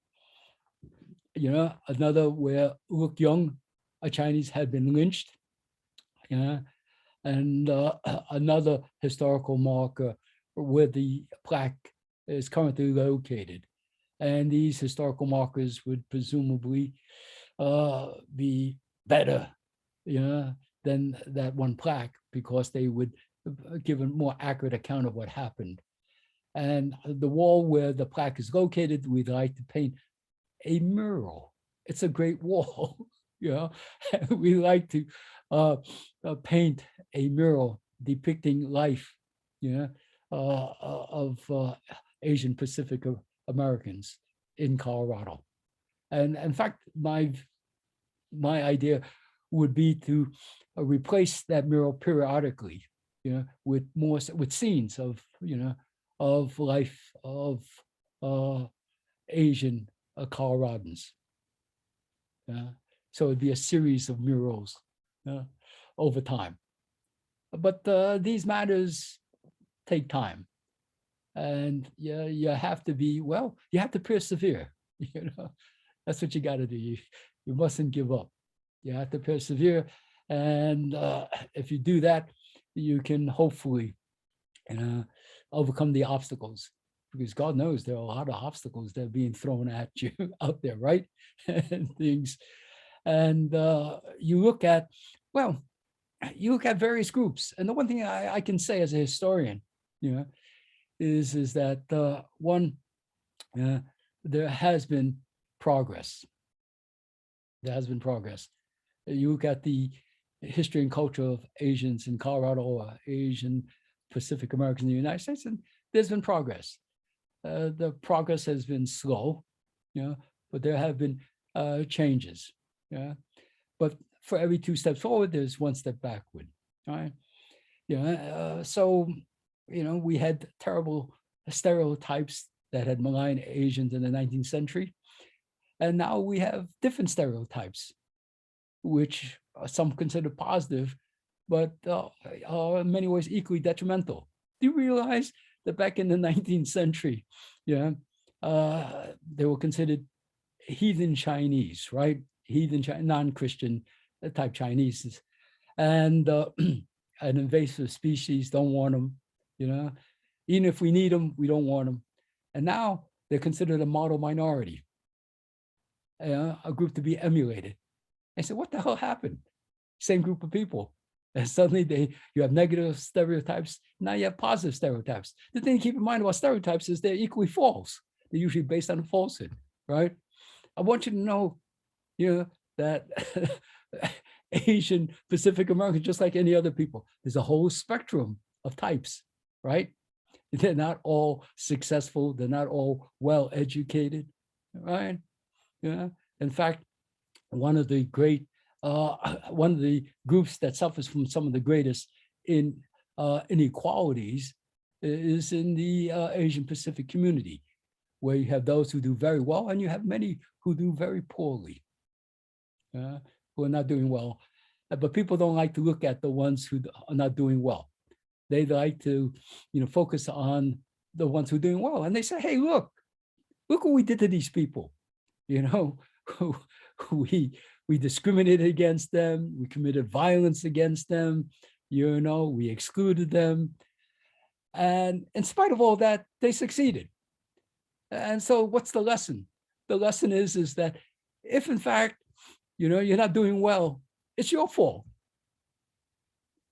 another where Look Young, a Chinese, had been lynched, and another historical marker where the plaque is currently located. And these historical markers would presumably be better, than that one plaque, because they would give a more accurate account of what happened. And the wall where the plaque is located, we'd like to paint a mural. It's a great wall, we like to paint a mural depicting life, of Asian Pacific Americans in Colorado. And in fact, my idea would be to replace that mural periodically, with scenes of, of life of Asian Coloradans. So it'd be a series of murals over time. But these matters take time. And you have to be, you have to persevere. That's what you got to do. You mustn't give up. You have to persevere. And if you do that, you can hopefully overcome the obstacles, because God knows there are a lot of obstacles that are being thrown at you out there, right? And things. And you look at various groups. And the one thing I can say as a historian, is that one, there has been progress. There has been progress. You look at the history and culture of Asians in Colorado, or Asian Pacific Americans in the United States, and there's been progress. The progress has been slow, but there have been changes. But for every 2 steps forward, there's 1 step backward. Right? So we had terrible stereotypes that had maligned Asians in the 19th century. And now we have different stereotypes, which some consider positive, but are in many ways equally detrimental. Do you realize that back in the 19th century, they were considered heathen Chinese, right? Heathen, non-Christian type Chinese. And an invasive species, don't want them, even if we need them, we don't want them. And now they're considered a model minority, a group to be emulated. I said, what the hell happened? Same group of people. And suddenly you have negative stereotypes. Now you have positive stereotypes. The thing to keep in mind about stereotypes is they're equally false. They're usually based on a falsehood, right? I want you to know, that Asian Pacific Americans, just like any other people, there's a whole spectrum of types, right? They're not all successful. They're not all well educated, right? In fact, one of the groups that suffers from some of the greatest inequalities is in the Asian Pacific community, where you have those who do very well and you have many who do very poorly, who are not doing well. But people don't like to look at the ones who are not doing well. They like to, focus on the ones who are doing well. And they say, hey, look what we did to these people. We discriminated against them. We committed violence against them. We excluded them. And in spite of all that, they succeeded. And so what's the lesson? The lesson is that if in fact, you're not doing well, it's your fault.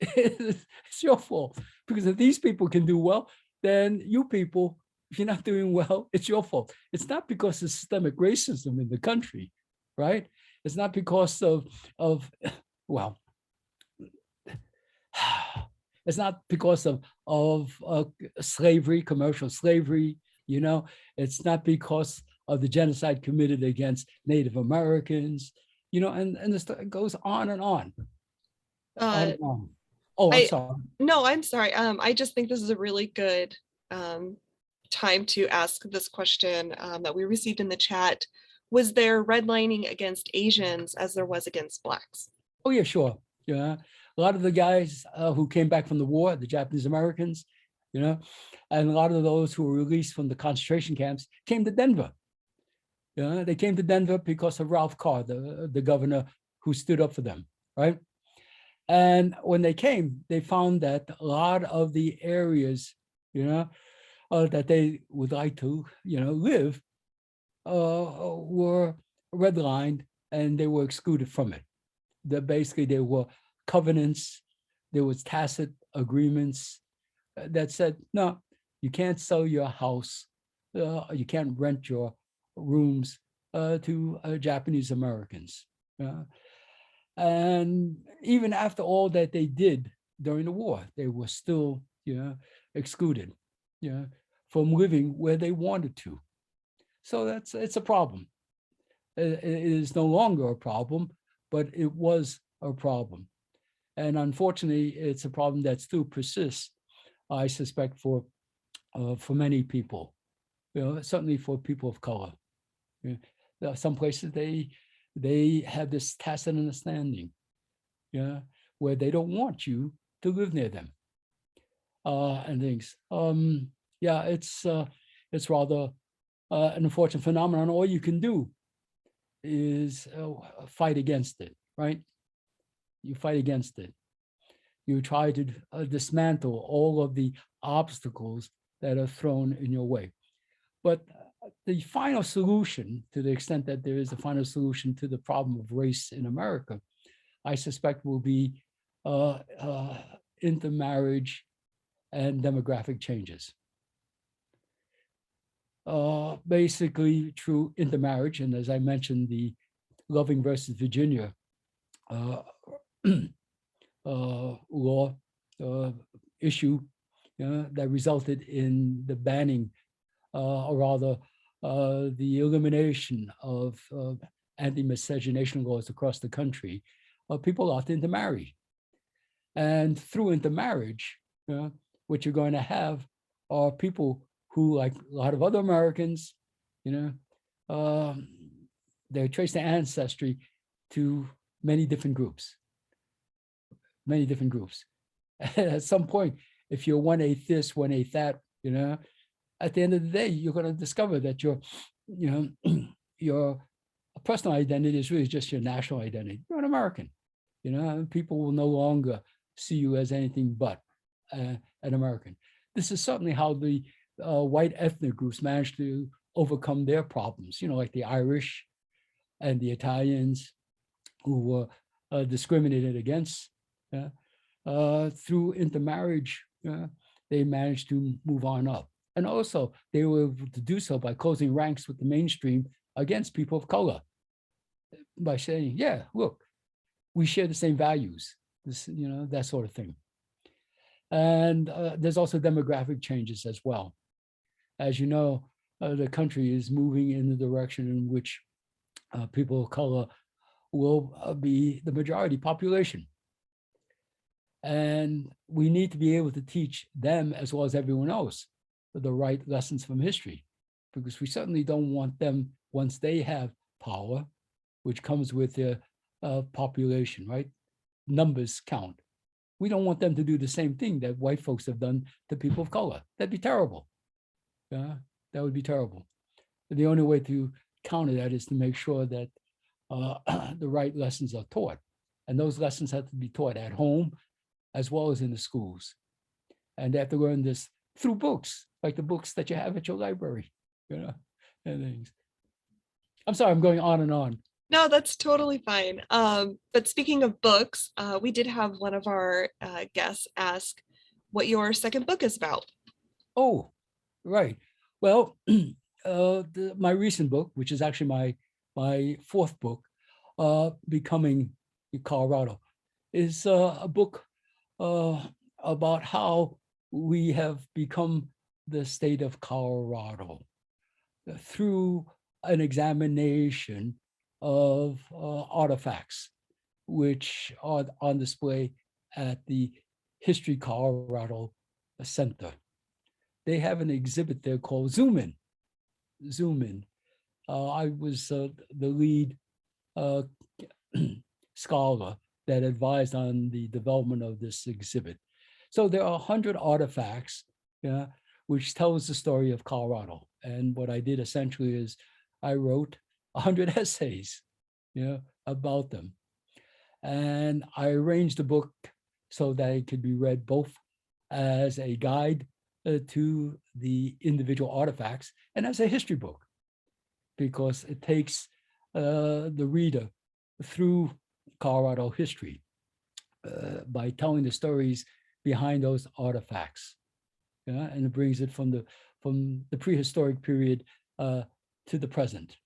It's your fault. Because if these people can do well, then you people, if you're not doing well, it's your fault. It's not because of systemic racism in the country, right? It's not because of it's not because of slavery, commercial slavery, it's not because of the genocide committed against Native Americans, and this goes on and on. On and on. Oh, I'm sorry. No, I'm sorry. I just think this is a really good time to ask this question that we received in the chat. Was there redlining against Asians as there was against Blacks? Oh, yeah, sure. Yeah. A lot of the guys who came back from the war, the Japanese Americans, and a lot of those who were released from the concentration camps came to Denver. Yeah, they came to Denver because of Ralph Carr, the governor who stood up for them, right? And when they came, they found that a lot of the areas, that they would like to, live, were redlined and they were excluded from it. That basically there were covenants, there was tacit agreements that said, no, you can't sell your house, you can't rent your rooms to Japanese Americans. And even after all that they did during the war, they were still, excluded, from living where they wanted to. So it's a problem. It is no longer a problem, but it was a problem. And unfortunately, it's a problem that still persists, I suspect, for many people, certainly for people of color. Some places they have this tacit understanding, where they don't want you to live near them, and things. It's rather an unfortunate phenomenon. All you can do is fight against it, right? You fight against it. You try to dismantle all of the obstacles that are thrown in your way. But the final solution, to the extent that there is a final solution to the problem of race in America, I suspect will be intermarriage and demographic changes. Basically through intermarriage, and as I mentioned, the Loving versus Virginia law issue that resulted in the banning, or rather the elimination of anti-miscegenation laws across the country. People ought to intermarry. And through intermarriage, what you're going to have are people who, like a lot of other Americans, they trace their ancestry to many different groups. At some point, if you're 1/8 this, 1/8 that, at the end of the day, you're going to discover that your personal identity is really just your national identity. You're an American. People will no longer see you as anything but an American. This is certainly how the white ethnic groups managed to overcome their problems, like the Irish and the Italians, who were discriminated against. Through intermarriage, they managed to move on up. And also, they were able to do so by closing ranks with the mainstream against people of color, by saying, yeah, look, we share the same values, that sort of thing. And there's also demographic changes as well. As you know, the country is moving in the direction in which people of color will be the majority population. And we need to be able to teach them, as well as everyone else, the right lessons from history, because we certainly don't want them, once they have power, which comes with their population, right? Numbers count. We don't want them to do the same thing that white folks have done to people of color. That'd be terrible. That would be terrible. The only way to counter that is to make sure that the right lessons are taught. And those lessons have to be taught at home as well as in the schools. And they have to learn this through books, like the books that you have at your library, and things. I'm sorry, I'm going on and on. No, that's totally fine. But speaking of books, we did have one of our guests ask what your second book is about. Oh, right. Well, my recent book, which is actually my fourth book, Becoming Colorado, is a book about how we have become the state of Colorado through an examination of artifacts, which are on display at the History Colorado Center. They have an exhibit there called Zoom In. Zoom In. I was the lead scholar that advised on the development of this exhibit. So there are 100 artifacts, which tells the story of Colorado. And what I did essentially is I wrote 100 essays, about them. And I arranged the book so that it could be read both as a guide to the individual artifacts and as a history book, because it takes the reader through Colorado history by telling the stories behind those artifacts, and it brings it from the prehistoric period to the present.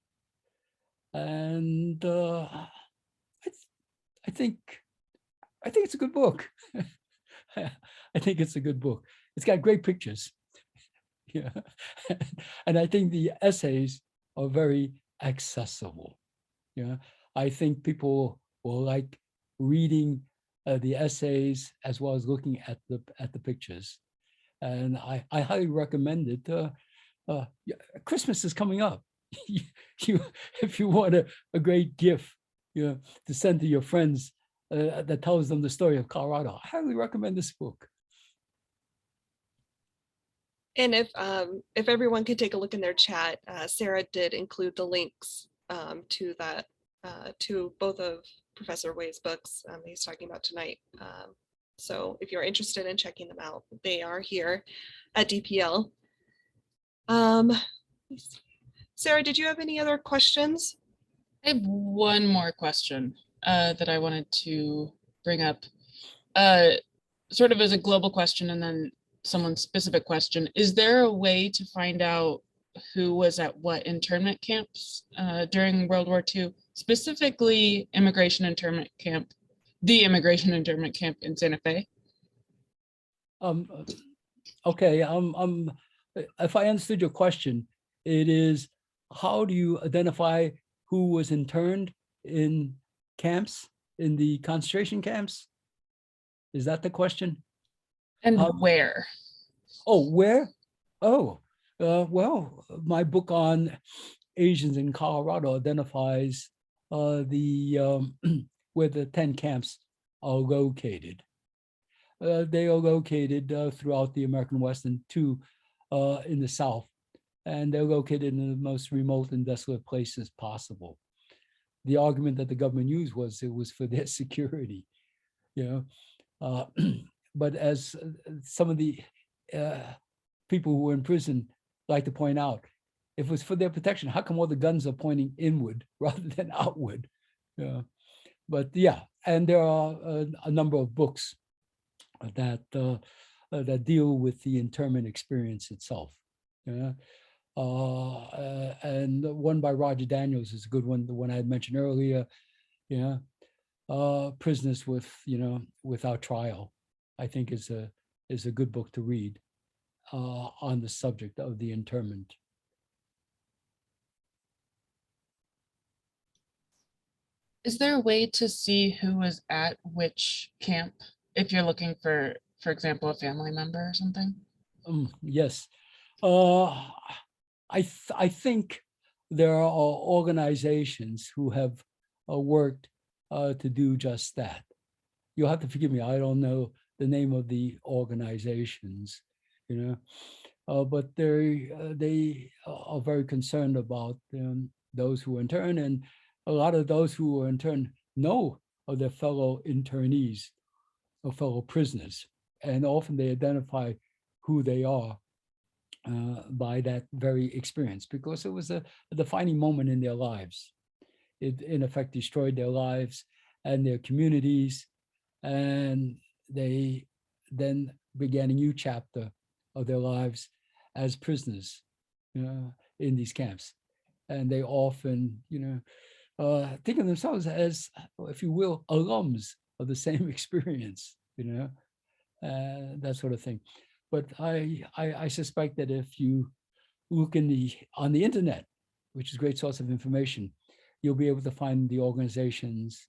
And I think it's a good book. I think it's a good book. It's got great pictures. Yeah. And I think the essays are very accessible. I think people will like reading the essays as well as looking at the pictures. And I highly recommend it. Yeah, Christmas is coming up. If you want a great gift, to send to your friends that tells them the story of Colorado, I highly recommend this book. And if everyone could take a look in their chat, Sarah did include the links to that, to both of Professor Wei's books he's talking about tonight. So if you're interested in checking them out, they are here at DPL. Sarah, did you have any other questions? I have one more question that I wanted to bring up, sort of as a global question and then someone's specific question. Is there a way to find out who was at what internment camps during World War II, specifically immigration internment camp, the immigration internment camp in Santa Fe? Okay, if I understood your question, it is, how do you identify who was interned in camps, in the concentration camps? Is that the question? And where? Oh, where? Oh, well, my book on Asians in Colorado identifies where the 10 camps are located. They are located throughout the American West and 2 in the South. And they're located in the most remote and desolate places possible. The argument that the government used was it was for their security, but as some of the people who were in prison like to point out, if it was for their protection, how come all the guns are pointing inward rather than outward? But yeah, and there are a number of books that deal with the internment experience itself. And one by Roger Daniels is a good one, the one I had mentioned earlier. Prisoners without trial, I think is a good book to read on the subject of the internment. Is there a way to see who was at which camp if you're looking for example, a family member or something? Yes. I think there are organizations who have worked to do just that. You'll have to forgive me, I don't know the name of the organizations, but they are very concerned about those who intern, and a lot of those who are interned know of their fellow internees or fellow prisoners, and often they identify who they are by that very experience, because it was a defining moment in their lives. It in effect destroyed their lives and their communities, and they then began a new chapter of their lives as prisoners in these camps. And they often, think of themselves as, if you will, alums of the same experience, that sort of thing. But I suspect that if you look on the internet, which is a great source of information, you'll be able to find the organizations,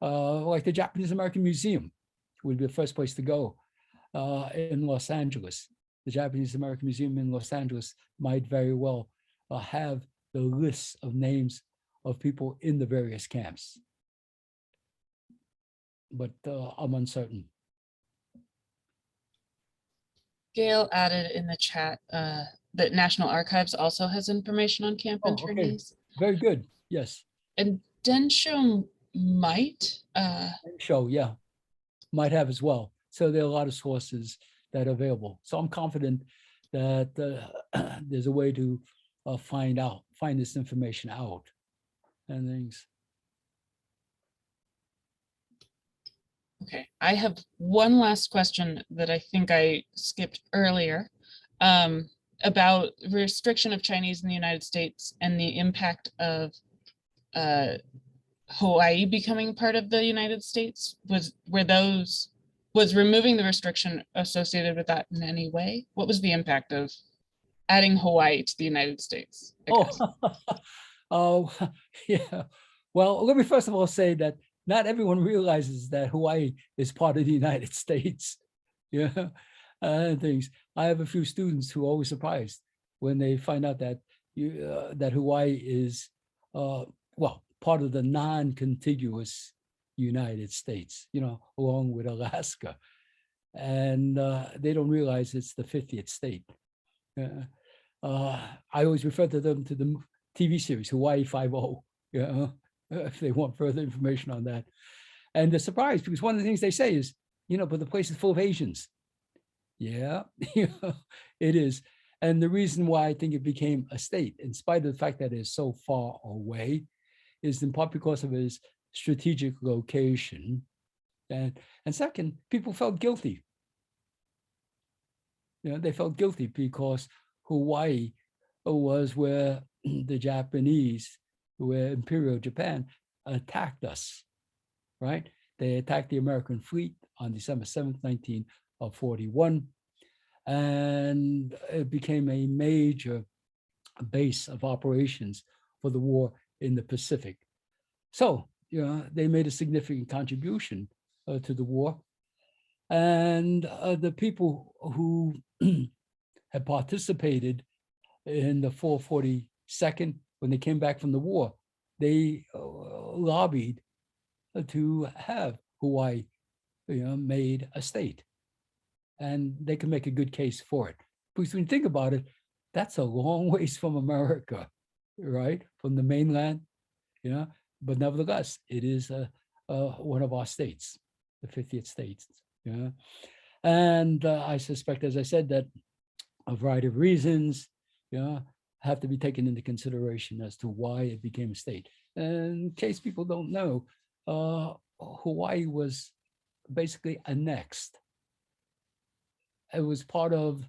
like the Japanese American Museum would be the first place to go in Los Angeles. The Japanese American Museum in Los Angeles might very well have the lists of names of people in the various camps. But I'm uncertain. Gail added in the chat that National Archives also has information on camp internees. Very good. Yes. And Densho might, Show, yeah, might have as well. So there are a lot of sources that are available. So I'm confident that there's a way to find this information out and things. okay, I have one last question that I think I skipped earlier, about restriction of Chinese in the United States and the impact of Hawaii becoming part of the United States. Was removing the restriction associated with that in any way? What was the impact of adding Hawaii to the United States? I guess? Oh, yeah. Well, let me first of all say that not everyone realizes that Hawaii is part of the United States. Yeah, and things. I have a few students who are always surprised when they find out that that Hawaii is well, part of the non-contiguous United States, along with Alaska, and they don't realize it's the 50th state. I always refer to them to the TV series Hawaii 5-0, if they want further information on that. And they're surprised because one of the things they say is, but the place is full of Asians. Yeah, it is. And the reason why I think it became a state, in spite of the fact that it is so far away, is in part because of its strategic location. And second, people felt guilty. They felt guilty because Hawaii was where the Japanese, where Imperial Japan attacked us, right? They attacked the American fleet on December 7th, 1941, and it became a major base of operations for the war in the Pacific. So, they made a significant contribution to the war. And the people who had participated in the 442nd, when they came back from the war, they lobbied to have Hawaii, made a state. And they can make a good case for it. Because when you think about it, that's a long ways from America, right? From the mainland, but nevertheless, it is one of our states, the 50th state. And I suspect, as I said, that a variety of reasons, have to be taken into consideration as to why it became a state. And in case people don't know, Hawaii was basically annexed. It was part of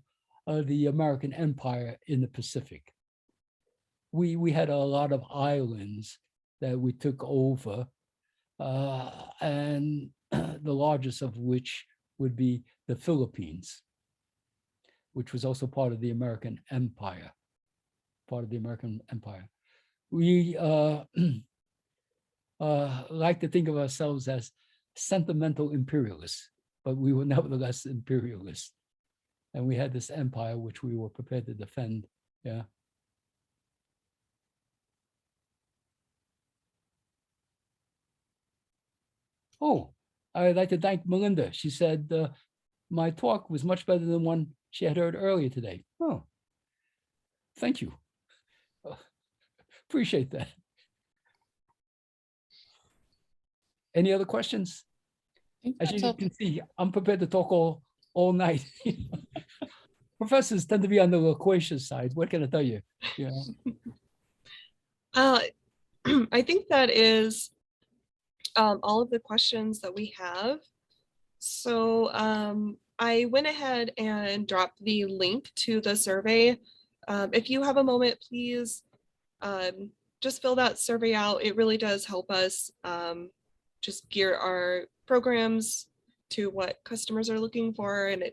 the American Empire in the Pacific. We had a lot of islands that we took over, and the largest of which would be the Philippines, which was also part of the American Empire. We like to think of ourselves as sentimental imperialists, but we were nevertheless imperialists. And we had this empire which we were prepared to defend. Yeah. Oh, I'd like to thank Melinda. She said my talk was much better than one she had heard earlier today. Oh, thank you. Appreciate that. Any other questions? As you can see, I'm prepared to talk all night. Professors tend to be on the loquacious side. What can I tell you? I think that is all of the questions that we have. So I went ahead and dropped the link to the survey. If you have a moment, please just fill that survey out. It really does help us just gear our programs to what customers are looking for. And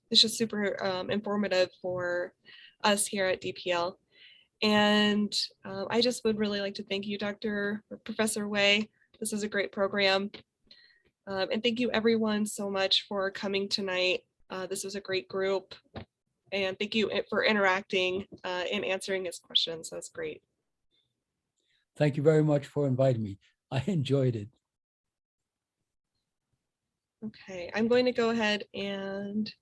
it's just super informative for us here at DPL. And I just would really like to thank you, Professor Wei. This is a great program. And thank you everyone so much for coming tonight. This was a great group. And thank you for interacting and answering his questions. That's great. Thank you very much for inviting me. I enjoyed it. Okay, I'm going to go ahead and